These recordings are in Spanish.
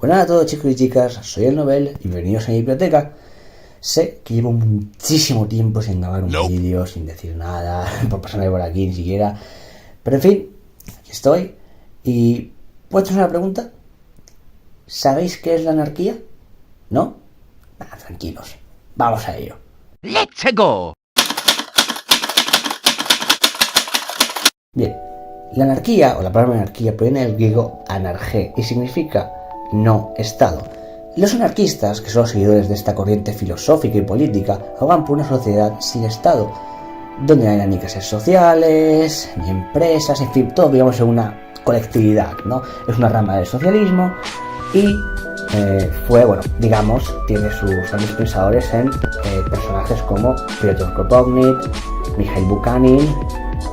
Hola a todos chicos y chicas, soy el Nobel y bienvenidos a mi biblioteca. Sé que llevo muchísimo tiempo sin grabar un vídeo, sin decir nada, por pasarme por aquí ni siquiera. Pero en fin, aquí estoy. Y ¿puedo hacer una pregunta? ¿Sabéis qué es la anarquía? ¿No? Nada, tranquilos, vamos a ello. ¡Let's go! Bien, la anarquía, o la palabra anarquía, proviene del griego anargé y significa no Estado. Los anarquistas, que son los seguidores de esta corriente filosófica y política, abogan por una sociedad sin Estado, donde no hay ni clases sociales, ni empresas, en fin, todo digamos en una colectividad, ¿no? Es una rama del socialismo y tiene sus grandes pensadores en personajes como Fyodor Kropotkin, Mikhail Bakunin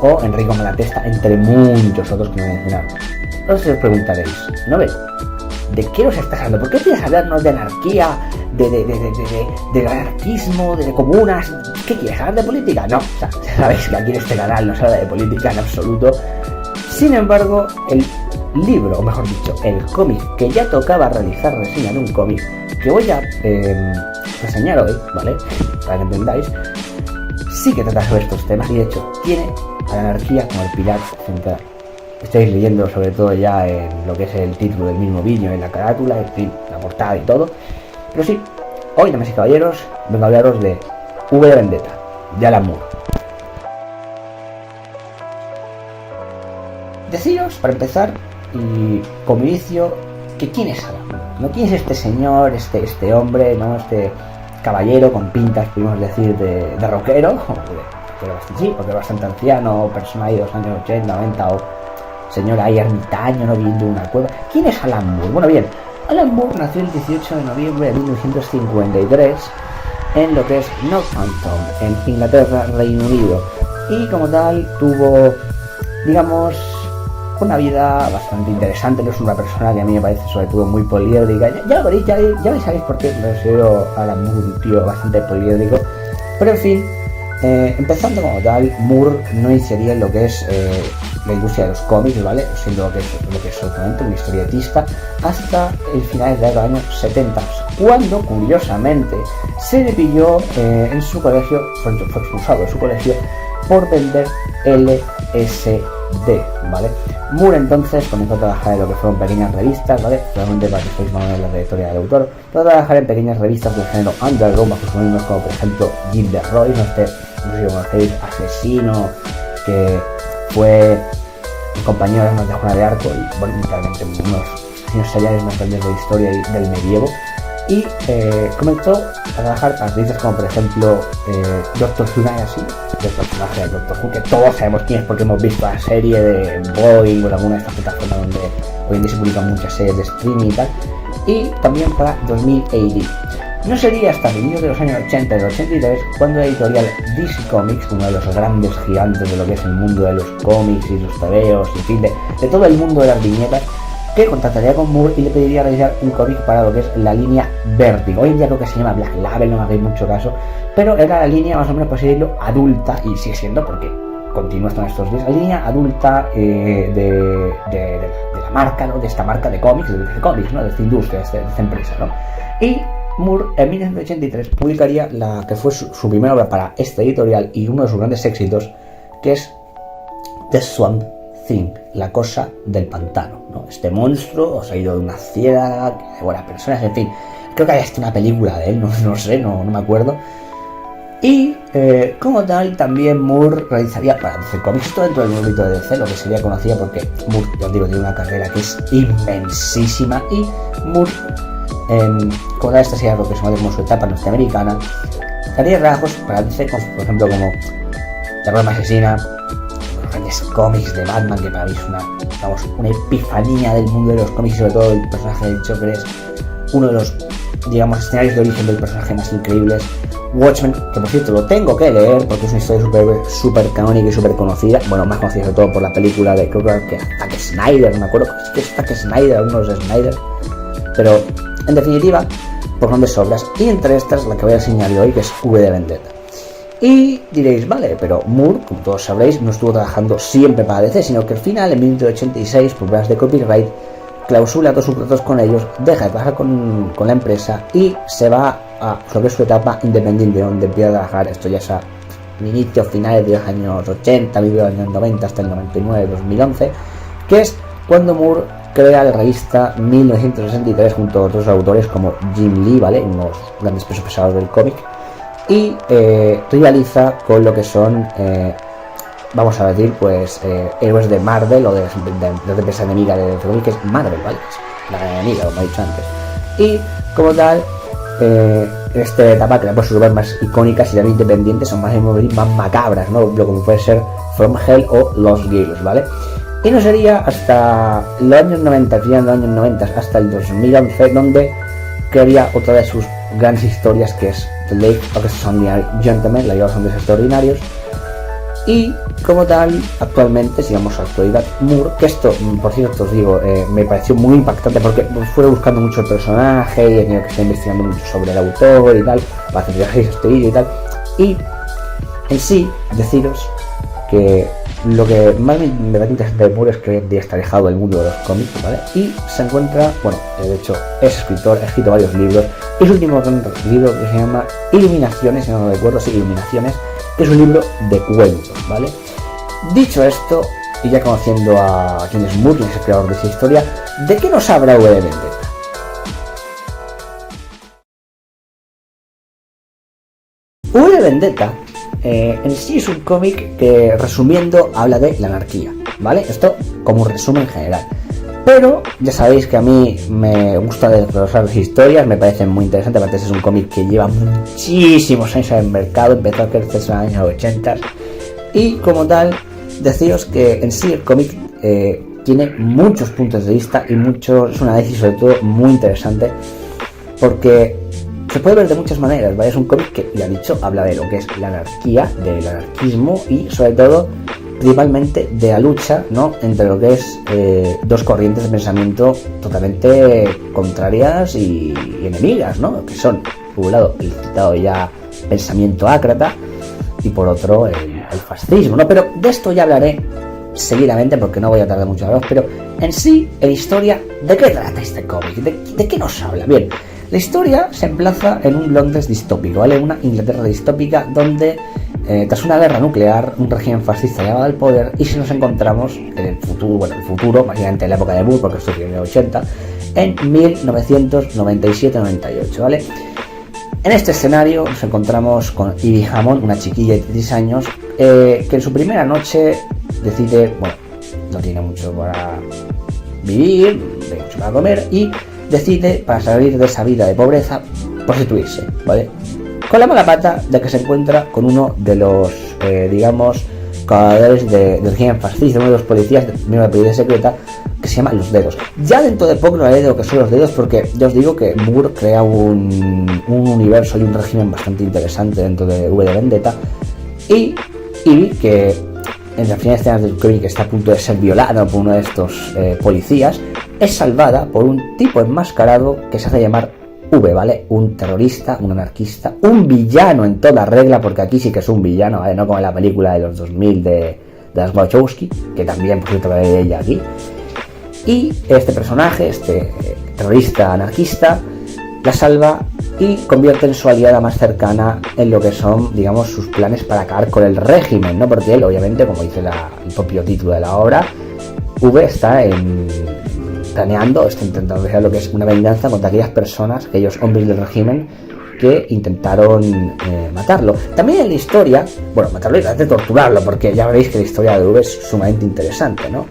o Enrico Malatesta, entre muchos otros que no voy a mencionar. Entonces os preguntaréis, ¿Nobel? ¿De qué nos estás hablando? ¿Por qué quieres hablarnos de anarquía, de anarquismo, de comunas? ¿Qué quieres hablar de política? No, o sea, sabéis que aquí en este canal no se habla de política en absoluto. Sin embargo, el libro, o mejor dicho, el cómic que ya tocaba realizar reseña de un cómic que voy a reseñar hoy, ¿vale? Para que entendáis, sí que trata sobre estos temas y de hecho tiene a la anarquía como el pilar central. Estáis leyendo sobre todo ya en lo que es el título del mismo vídeo, en la carátula, en fin, la portada y todo. Pero sí, hoy, damas y caballeros, vengo a hablaros de V de Vendetta, de Alan Moore. Deciros, para empezar, y como inicio, que quién es Alan Moore. No quién es este señor, este hombre, no este caballero con pintas, podemos decir, de rockero, porque es bastante anciano, persona de los años 80, 90 o señora ahí ermitaño, no viviendo en una cueva. ¿Quién es Alan Moore? Bueno, bien, Alan Moore nació el 18 de noviembre de 1953 en lo que es Northampton, en Inglaterra, Reino Unido. Y como tal tuvo, digamos, una vida bastante interesante. No es una persona que a mí me parece sobre todo muy poliédrica. Ya veréis, ya sabéis por qué me considero a Alan Moore un tío bastante poliédrico. Pero en fin, empezando como tal, Moore no iniciaría en lo que es la industria de los cómics, ¿vale? Siendo lo que es solamente un historietista, hasta el final de los años 70, cuando, curiosamente, se le pilló en su colegio, fue expulsado de su colegio por vender LSD, ¿vale? Moore entonces comenzó a trabajar en lo que fueron pequeñas revistas, ¿vale? Realmente para que estéis más o menos la trayectoria del autor, para trabajar en pequeñas revistas del género underground, bajo pseudónimos como por ejemplo Gilderoy, no sé si conocéis, asesino, que fue el compañero de Juana de Arco y, bueno, literalmente unos años seriales más grandes de la historia y del medievo. Y comenzó a trabajar para revistas como por ejemplo Doctor Who, así, el personaje de Doctor Who, que todos sabemos quién es porque hemos visto la serie de Boeing o de alguna de estas plataformas donde hoy en día se publican muchas series de streaming y tal. Y también para 2000 AD. No sería hasta el inicio de los años 80 y del 83 cuando la editorial DC Comics, uno de los grandes gigantes de lo que es el mundo de los cómics y los tebeos, en fin, de todo el mundo de las viñetas, que contactaría con Moore y le pediría realizar un cómic para lo que es la línea Vertigo. Hoy en día creo que se llama Black Label, no me hagáis mucho caso, pero era la línea más o menos, por así decirlo, adulta, y sigue siendo porque continúa hasta estos días, la línea adulta de la marca, ¿no? De esta marca de cómics, de DC Comics, ¿no? De esta industria, de esta empresa, ¿no? Y Moore en 1983 publicaría la que fue su primera obra para esta editorial y uno de sus grandes éxitos, que es The Swamp Thing, la cosa del pantano, ¿no? Este monstruo, o salido de una ciudad, de buenas personas, en fin, creo que hay hasta una película de él, no sé, no me acuerdo. Y como tal también Moore realizaría para DC Comics, esto dentro del ámbito de DC, lo que sería conocida porque Moore, ya os digo, tiene una carrera que es inmensísima y Moore, como tal, esta sería lo que se llama como su etapa norteamericana, haría trabajos para DC, por ejemplo como La Broma Asesina, los grandes cómics de Batman, que para mí es una epifanía del mundo de los cómics y sobre todo el personaje del Joker es uno de los, digamos, escenarios de origen del personaje más increíbles. Watchmen, que por cierto lo tengo que leer porque es una historia súper canónica y súper conocida, bueno, más conocida sobre todo por la película de, creo que Zack Snyder, no me acuerdo que es Zack Snyder, uno de los Snyder, pero en definitiva, por grandes obras, y entre estas la que voy a enseñar hoy, que es V de Vendetta. Y diréis, vale, pero Moore, como todos sabréis, no estuvo trabajando siempre para DC, sino que al final, en 1986, por problemas de copyright, clausula todos sus contratos con ellos, deja de trabajar con la empresa y se va a lo que es su etapa independiente, donde empieza a trabajar. Esto ya es a inicios, finales de los años 80, de los años 90 hasta el 99, 2011, que es cuando Moore crea la revista 1963 junto a otros autores como Jim Lee, ¿vale? Unos grandes pesos pesados del cómic, y rivaliza con lo que son, vamos a decir, pues héroes de Marvel o de la empresa enemiga de cómic, que es Marvel, ¿vale? Es la enemiga, como he dicho antes. Y como tal, esta etapa crea pues sus obras más icónicas y ya independientes, son más macabras, ¿no? Como puede ser From Hell o Lost Girls, ¿vale? Y no sería hasta los años 90, final de los años 90 hasta el 2011, donde crearía otra de sus grandes historias, que es The Life of Extraordinary Gentlemen, la vida de los hombres extraordinarios. Y como tal, actualmente, si vamos a la actualidad, Moore, que esto, por cierto, os digo, me pareció muy impactante porque fue buscando mucho el personaje y he tenido que estar investigando mucho sobre el autor y tal, para hacer viajes este vídeo y tal. Y en sí, deciros que lo que más me parece interesante de Moore es que hoy en día está alejado del mundo de los cómics, ¿vale? Y se encuentra, bueno, de hecho es escritor, ha escrito varios libros, y su último libro que se llama Iluminaciones, si no me recuerdo, sí, Iluminaciones, que es un libro de cuentos, ¿vale? Dicho esto, y ya conociendo a quién es Moore, quién es el creador de esa historia, ¿de qué nos habla V de Vendetta? V de Vendetta en sí es un cómic que, resumiendo, habla de la anarquía, ¿vale? Esto como un resumen general. Pero ya sabéis que a mí me gusta desglosar las historias, me parecen muy interesantes. Aparte, es un cómic que lleva muchísimos años en el mercado, empezó a crecer en los años 80. Y como tal, deciros que en sí el cómic tiene muchos puntos de vista y es un análisis sobre todo muy interesante, porque se puede ver de muchas maneras, ¿vale? Es un cómic que, ya he dicho, habla de lo que es la anarquía, del anarquismo y sobre todo, principalmente, de la lucha, ¿no? Entre lo que es dos corrientes de pensamiento totalmente contrarias y enemigas, ¿no? Que son, por un lado, el citado ya pensamiento ácrata y por otro, el fascismo, ¿no? Pero de esto ya hablaré seguidamente porque no voy a tardar mucho en hablar, pero en sí, en historia, ¿de qué trata este cómic? ¿De qué nos habla? Bien, la historia se emplaza en un Londres distópico, ¿vale? Una Inglaterra distópica donde, tras una guerra nuclear, un régimen fascista llegaba al poder, y si nos encontramos en el futuro, básicamente en la época de Moore, porque esto tiene 80, en 1997-98, ¿vale? En este escenario nos encontramos con Ivy Hammond, una chiquilla de 16 años, que en su primera noche decide, bueno, no tiene mucho para vivir, no tiene mucho para comer, y decide, para salir de esa vida de pobreza, prostituirse, ¿vale? Con la mala pata de que se encuentra con uno de los, digamos, colaboradores del régimen fascista, uno de los policías de la policía secreta, que se llama Los Dedos. Ya dentro de poco hablaré de lo que son Los Dedos, porque ya os digo que Moore crea un universo y un régimen bastante interesante dentro de V de Vendetta, y que en las primeras escenas del cómic está a punto de ser violada por uno de estos policías, es salvada por un tipo enmascarado que se hace llamar V, ¿vale? Un terrorista, un anarquista, un villano en toda regla, porque aquí sí que es un villano, ¿vale? No como en la película de los 2000 de las Wachowski, que también, por cierto, hablaré de ella aquí. Y este personaje, este terrorista anarquista, la salva y convierte en su aliada más cercana en lo que son, digamos, sus planes para acabar con el régimen, ¿no? Porque él, obviamente, como dice el propio título de la obra, V está planeando, está intentando hacer lo que es una venganza contra aquellas personas, aquellos hombres del régimen que intentaron matarlo. También en la historia, bueno, matarlo y tratar de torturarlo, porque ya veréis que la historia de V es sumamente interesante, ¿no?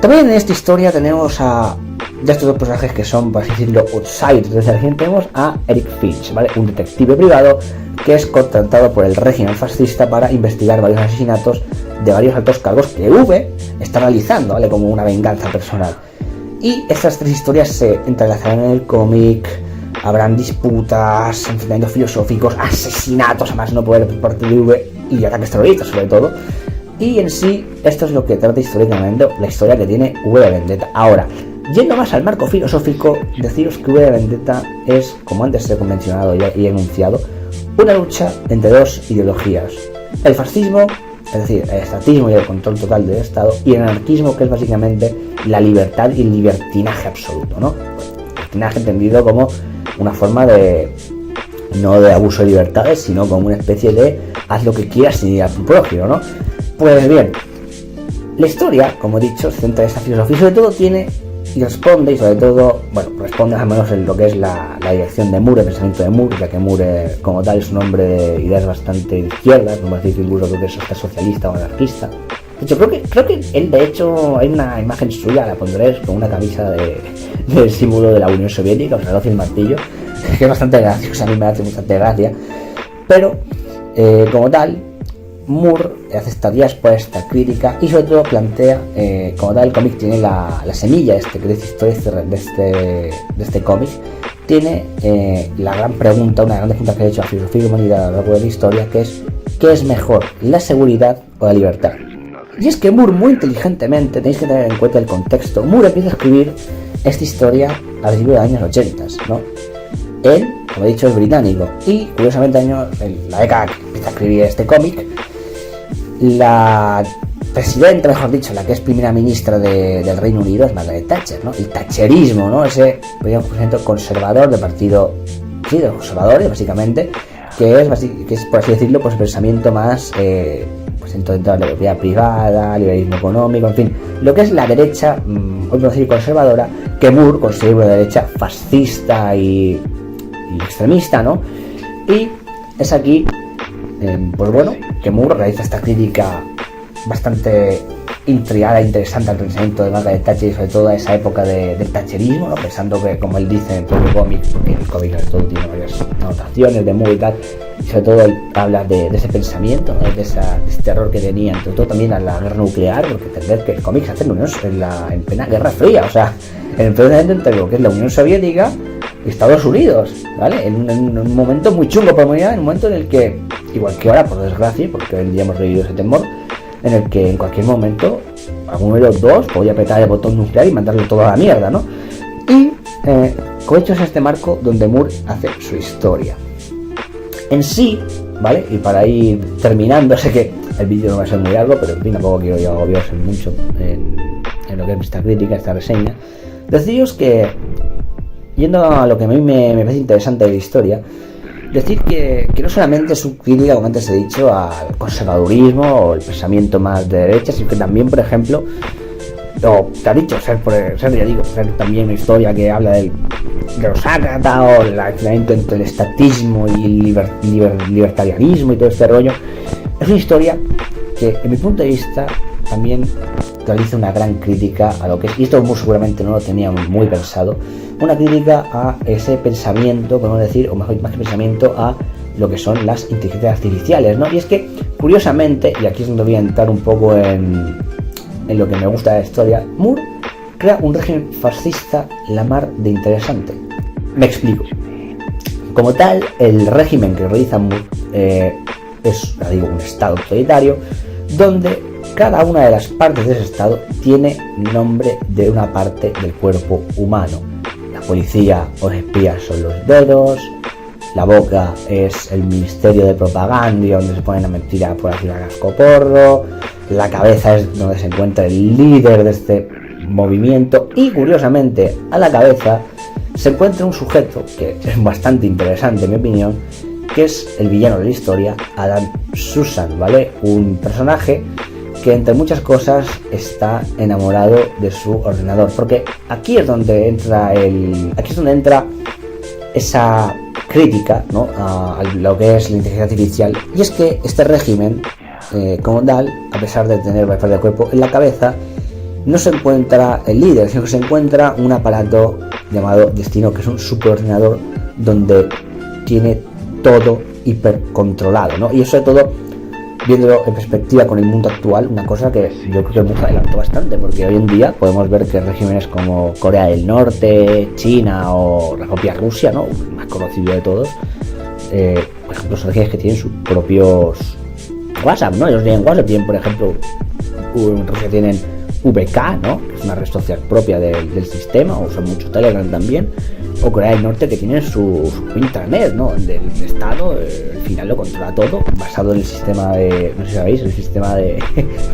También en esta historia tenemos de estos dos personajes que son, por así decirlo, outsiders desde el régimen, tenemos a Eric Finch, ¿vale? Un detective privado que es contratado por el régimen fascista para investigar varios asesinatos de varios altos cargos que V está realizando, ¿vale? Como una venganza personal. Y estas tres historias se entrelazarán en el cómic, habrán disputas, enfrentamientos filosóficos, asesinatos a más no poder por parte de V y ataques terroristas sobre todo. Y en sí, esto es lo que trata históricamente la historia que tiene V de Vendetta. Ahora, yendo más al marco filosófico, deciros que V de Vendetta es, como antes he mencionado y enunciado, una lucha entre dos ideologías: el fascismo, es decir, el estatismo y el control total del Estado, y el anarquismo, que es básicamente la libertad y el libertinaje absoluto, ¿no? Libertinaje entendido como una forma de, no de abuso de libertades, sino como una especie de haz lo que quieras sin ir a tu prójimo, ¿no? Pues bien, la historia, como he dicho, se centra en esa filosofía y sobre todo tiene y responde, y sobre todo, bueno, responde al menos en lo que es la dirección de Moore, el pensamiento de Moore, ya que Moore como tal es un hombre de ideas bastante de izquierda, no me decir que incluso creo que es hasta socialista o anarquista. De hecho, creo que él, de hecho, hay una imagen suya, la pondré con una camisa del símbolo de la Unión Soviética, o sea, el reloj y el martillo, que es bastante graciosa, a mí me hace bastante gracia, pero como tal, Moore hace esta diáspora, esta crítica y sobre todo plantea, como tal, el cómic tiene la semilla que es historia de este cómic, tiene la gran pregunta, una gran pregunta que ha hecho la filosofía y la humanidad a lo largo de la historia, que es ¿qué es mejor, la seguridad o la libertad? Y es que Moore, muy inteligentemente, tenéis que tener en cuenta el contexto, Moore empieza a escribir esta historia a principios de los años 80, ¿no? Él, como he dicho, es británico y, curiosamente, en la década que empieza a escribir este cómic, la presidenta, mejor dicho, la que es primera ministra del Reino Unido es Margaret Thatcher, ¿no? El thatcherismo, ¿no? Ese presidente conservador del partido, sí, de los conservadores, básicamente, que es, por así decirlo, pues el pensamiento más, pues en toda la propiedad privada, liberalismo económico, en fin, lo que es la derecha, hoy podemos decir conservadora, que Moore considera una derecha fascista y extremista, ¿no? Y es aquí, pues bueno, que Moore realiza esta crítica bastante intrigada e interesante al pensamiento de Margaret Thatcher y sobre todo a esa época del thatcherismo, ¿no? Pensando que, como él dice en el propio cómic, porque el cómic sobre todo tiene varias anotaciones de Moore y tal, y sobre todo él habla de ese pensamiento, ¿no? de ese terror que tenía, sobre todo también a la guerra nuclear, porque entender que el cómic se hace en plena Guerra Fría, o sea, en el enfrentamiento entre lo que es la Unión Soviética y Estados Unidos, ¿vale? En un momento muy chungo para la humanidad, en un momento en el que, igual que ahora, por desgracia, porque hoy en día hemos revivido ese temor, en el que en cualquier momento alguno de los dos podía apretar el botón nuclear y mandarlo todo a la mierda, ¿no? Y como he dicho, es este marco donde Moore hace su historia. En sí, ¿vale? Y para ir terminando, sé que el vídeo no va a ser muy largo, pero en fin, tampoco quiero yo agobiarse mucho en lo que es esta crítica, esta reseña. Deciros que, yendo a lo que a mí me parece interesante de la historia, decir que no solamente es su crítica, como antes he dicho, al conservadurismo o el pensamiento más de derecha, sino que también, por ejemplo, o te ha dicho ser también una historia que habla de los ácratas o el enfrentamiento entre el estatismo y el libertarianismo y todo este rollo. Es una historia que, en mi punto de vista, también realiza una gran crítica a lo que es, y esto muy seguramente no lo tenía muy pensado, una crítica a ese pensamiento, podemos decir, o mejor, más que pensamiento, a lo que son las inteligencias artificiales, ¿no? Y es que, curiosamente, y aquí es donde voy a entrar un poco en lo que me gusta de la historia, Moore crea un régimen fascista la mar de interesante. Me explico. Como tal, el régimen que realiza Moore es, ya digo, un estado autoritario, donde cada una de las partes de ese estado tiene nombre de una parte del cuerpo humano. La policía o espías son los dedos, la boca es el ministerio de propaganda donde se ponen a mentir por así a cascoporro, la cabeza es donde se encuentra el líder de este movimiento y, curiosamente, a la cabeza se encuentra un sujeto que es bastante interesante en mi opinión, que es el villano de la historia, Adam Susan, ¿vale? Un personaje que, entre muchas cosas, está enamorado de su ordenador, porque aquí es donde entra esa crítica, ¿no? a lo que es la inteligencia artificial, y es que este régimen, como tal, a pesar de tener parte del cuerpo en la cabeza, no se encuentra el líder, sino que se encuentra un aparato llamado Destino, que es un superordenador donde tiene todo hipercontrolado, ¿no? Y eso, sobre todo, viéndolo en perspectiva con el mundo actual, una cosa que yo creo que el mundo adelantó bastante, porque hoy en día podemos ver que regímenes como Corea del Norte, China o la propia Rusia, ¿no? El más conocido de todos, por ejemplo, son regímenes que tienen sus propios WhatsApp, ¿no? Ellos tienen WhatsApp, tienen, por ejemplo, en Rusia tienen VK, ¿no? Que es una red social propia del sistema, o usan mucho Telegram también, o Corea del Norte, que tiene su intranet, ¿no? Del Estado, al final lo controla todo, basado en el sistema de, no sé si sabéis, el sistema de,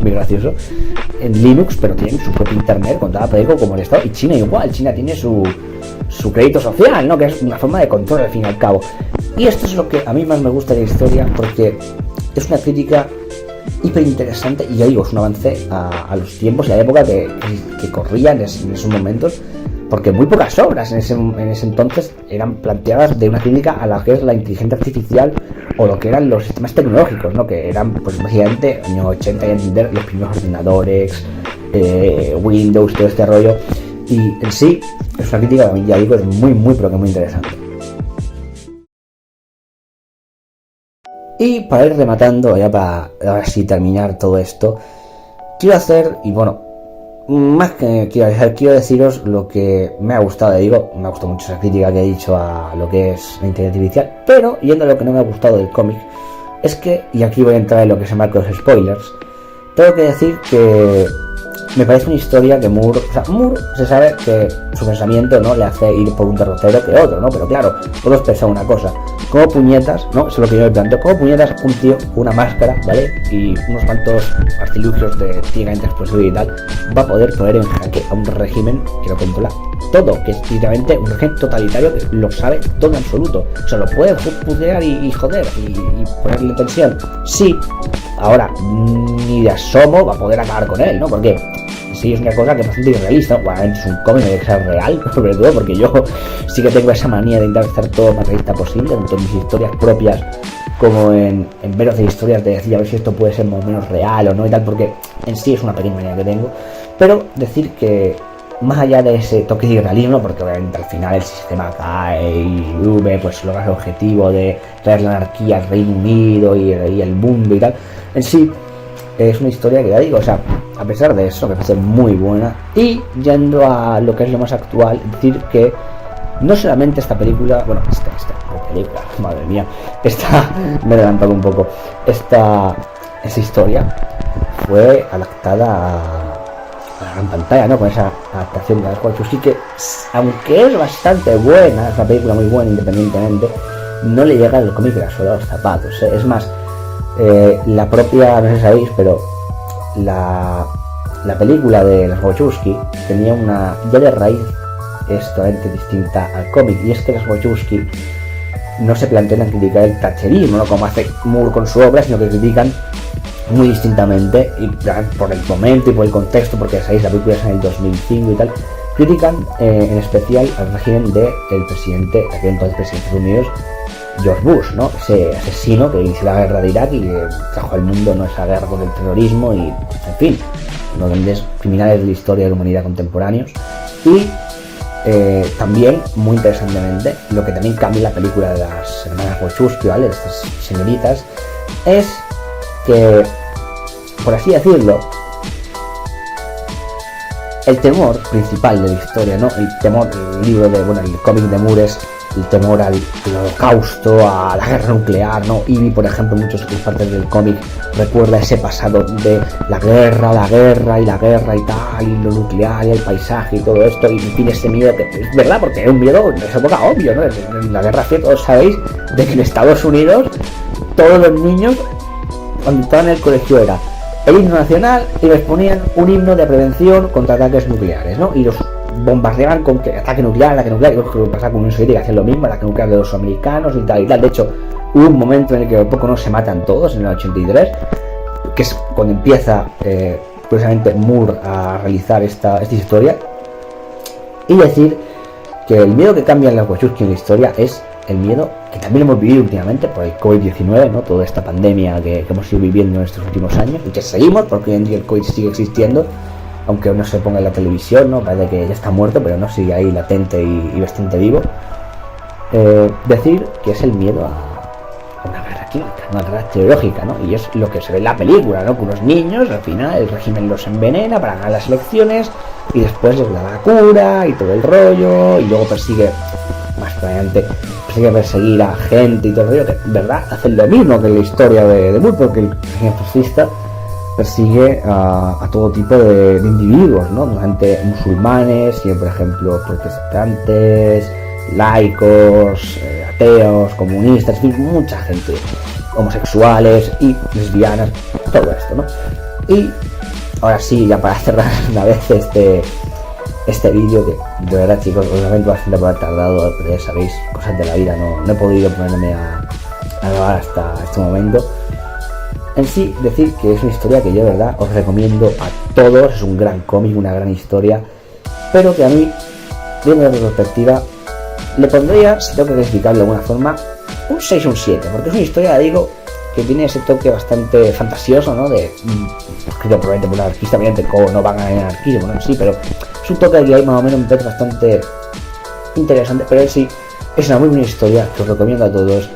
muy gracioso, en Linux, pero tienen su propio internet controlado por como el Estado, y China igual, China tiene su crédito social, ¿no? Que es una forma de control al fin y al cabo. Y esto es lo que a mí más me gusta de la historia, porque es una crítica hiper interesante y ya digo, es un avance a los tiempos y a la época que corrían en esos momentos, porque muy pocas obras en ese entonces eran planteadas de una crítica a lo que es la inteligencia artificial o lo que eran los sistemas tecnológicos, ¿no? Que eran, pues básicamente, años 80 y entender los primeros ordenadores, Windows, todo este rollo. Y en sí, es una crítica que a mí, ya digo, es muy, pero que muy interesante. Y para ir rematando, ya para ahora sí terminar todo esto, quiero hacer, y bueno, más que quiero deciros lo que me ha gustado. Digo, me ha gustado mucho esa crítica que he dicho a lo que es la inteligencia artificial, pero yendo a lo que no me ha gustado del cómic, es que, y aquí voy a entrar en lo que se marca los spoilers, tengo que decir que me parece una historia que Moore se sabe que su pensamiento no le hace ir por un derrotero que otro, ¿no? Pero claro, todos pensan una cosa, como puñetas, ¿no? Eso es lo que yo me planteo, como puñetas un tío con una máscara, ¿vale? Y unos cuantos artilugios de ciegamente explosivo y tal, va a poder poner en jaque a un régimen que lo controla todo, que es literalmente un régimen totalitario que lo sabe todo en absoluto. O sea, lo puede putear y joder y ponerle tensión. Sí, ahora ni de asomo va a poder acabar con él, ¿no? Porque sí es una cosa que es bastante irrealista, ¿no? Bueno, es un cómic de que sea real, sobre todo porque yo sí que tengo esa manía de intentar hacer todo lo más realista posible, tanto en mis historias propias como en veros de historias de decir a ver si esto puede ser más o menos real o no y tal, porque en sí es una pequeña manía que tengo. Pero decir que más allá de ese toque de irrealismo, porque obviamente al final el sistema cae y pues logra el objetivo de traer la anarquía al Reino Unido y el mundo y tal, en sí es una historia que ya digo, o sea, a pesar de eso, me parece muy buena. Y yendo a lo que es lo más actual, decir que no solamente esta película, bueno, esta película, madre mía, me he adelantado un poco, esa historia fue adaptada a la gran pantalla, ¿no? Con esa adaptación de las Wachowski, que aunque es bastante buena, es una película muy buena independientemente, no le llega el cómic de la suela a los zapatos, ¿eh? Es más, la propia, no sé si sabéis, pero la película de las Wachowski tenía una idea de raíz totalmente distinta al cómic, y es que las Wachowski no se plantean criticar el thatcherismo, ¿no? Como hace Moore con su obra, sino que critican muy distintamente, y por el momento y por el contexto, porque sabéis, la película es en el 2005 y tal, critican en especial al régimen del presidente, aquel entonces presidente de Estados Unidos, George Bush, ¿no? Ese asesino que inició la guerra de Irak y que trajo al mundo, ¿no?, esa guerra con el terrorismo y, en fin, uno de los grandes criminales de la historia de la humanidad contemporáneos. Y también, muy interesantemente, lo que también cambia la película de las hermanas Wachowski, ¿vale?, de estas señoritas, es que, por así decirlo, el temor principal de la historia, ¿no? El libro de, bueno, el cómic de Moore es el temor al holocausto, a la guerra nuclear, ¿no? Ivy, por ejemplo, en muchas partes del cómic recuerda ese pasado de la guerra y tal, y lo nuclear y el paisaje y todo esto, y en fin, ese miedo que es verdad, porque es un miedo en esa época obvio, ¿no? En la Guerra Fría todos sabéis de que en Estados Unidos todos los niños cuando estaban en el colegio era el himno nacional y les ponían un himno de prevención contra ataques nucleares, ¿no? Y los bombardeaban con que ataque nuclear, y creo que pasa con Unión Soviética, hacen lo mismo, ataque nuclear de los americanos y tal. De hecho, hubo un momento en el que por poco no se matan todos, en el 83, que es cuando empieza precisamente Moore a realizar esta historia. Y decir que el miedo que cambian las Wachowski en la historia es el miedo que también hemos vivido últimamente por el COVID-19, ¿no? Toda esta pandemia que hemos ido viviendo en estos últimos años y que seguimos, porque hoy en día el COVID sigue existiendo, aunque no se ponga en la televisión, ¿no? Parece que ya está muerto, pero no, sigue ahí latente y bastante vivo. Decir que es el miedo a una guerra química, una guerra teológica, ¿no? Y es lo que se ve en la película, ¿no? Que unos niños, al final, el régimen los envenena para ganar las elecciones y después les da la cura y todo el rollo, y luego persigue, más claramente, perseguir a gente y todo el rollo, que en verdad hacen lo mismo que en la historia de Moore, porque el régimen fascista persigue a todo tipo de individuos, ¿no? Gente musulmanes, y por ejemplo protestantes, laicos, ateos, comunistas, en fin, mucha gente, homosexuales y lesbianas, todo esto, ¿no? Y ahora sí, ya para cerrar una vez este vídeo, que de verdad, chicos, os lamento bastante por haber tardado, pero ya sabéis, cosas de la vida, no he podido ponerme a grabar hasta este momento. En sí, decir que es una historia que yo de verdad os recomiendo a todos, es un gran cómic, una gran historia, pero que a mí, viendo la perspectiva, le pondría, si tengo que clasificarlo de alguna forma, un 6 o un 7, porque es una historia, digo, que tiene ese toque bastante fantasioso, ¿no? Escrito probablemente por un anarquista, evidentemente no van a anarquismo, ¿no? Sí, pero es un toque que hay más o menos un pez bastante interesante, pero en sí es una muy buena historia que os recomiendo a todos.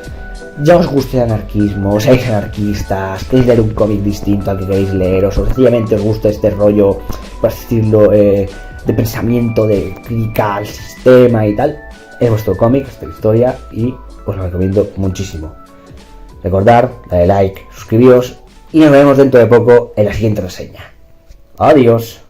Ya os guste el anarquismo, seáis anarquistas, queréis leer un cómic distinto al que queréis leer, o sencillamente os gusta este rollo, por así decirlo, de pensamiento, de crítica al sistema y tal, es vuestro cómic, esta historia, y os lo recomiendo muchísimo. Recordad, dale like, suscribíos y nos vemos dentro de poco en la siguiente reseña. Adiós.